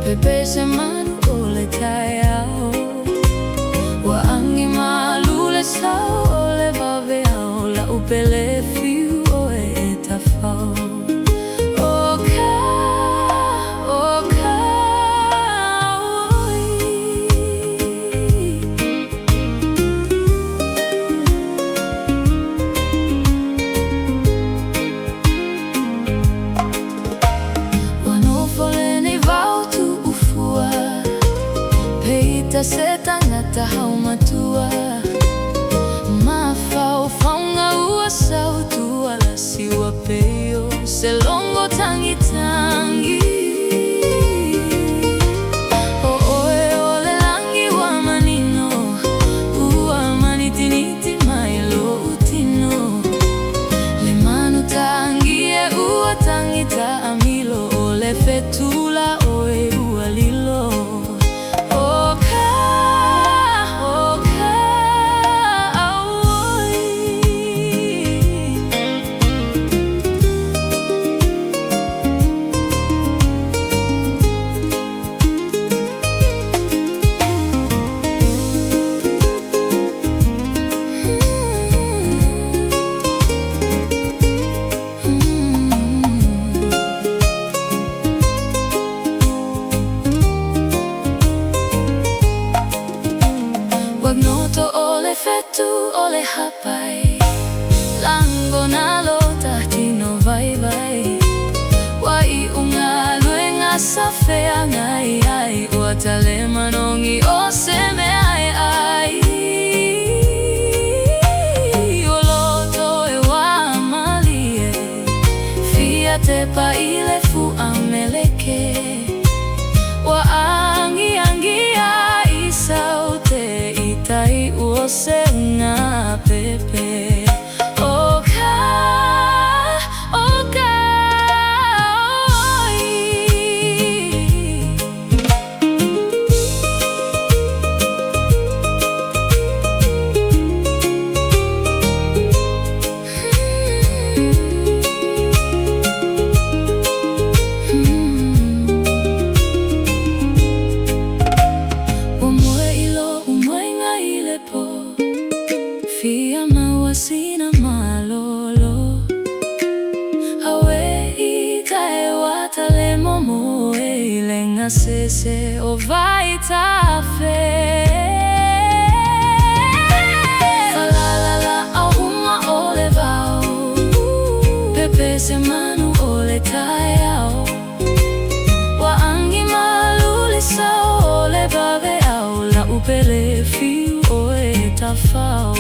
pepe semanu ole tayao wa angi malule sao ole vaveao la upele fiu oe etafao se tangata haumatua mafau faunga ua sautua la siwa peo selongo tangi tangi oe ole langi wa manino ua manitiniti mailo utino le manu tangie ua tangita amilo ole fetula oe ua lilo Wagnoto ole fetu ole hapai lango nalo tahtino vai vai wai unga luenga safea ngai ai watale manongi oseme ai ai oloto e wa malie fiate pa ile fu ameleke wa angi angi ai saute tai uose nga pepe oka oka oi Fia mawasina malolo awe itae watale MOE iLE ngasese o vai tafe falalala ahuma ole vao pepe semanu ole tayao wa angi malule sao ole baveao la upele fiu oe tafao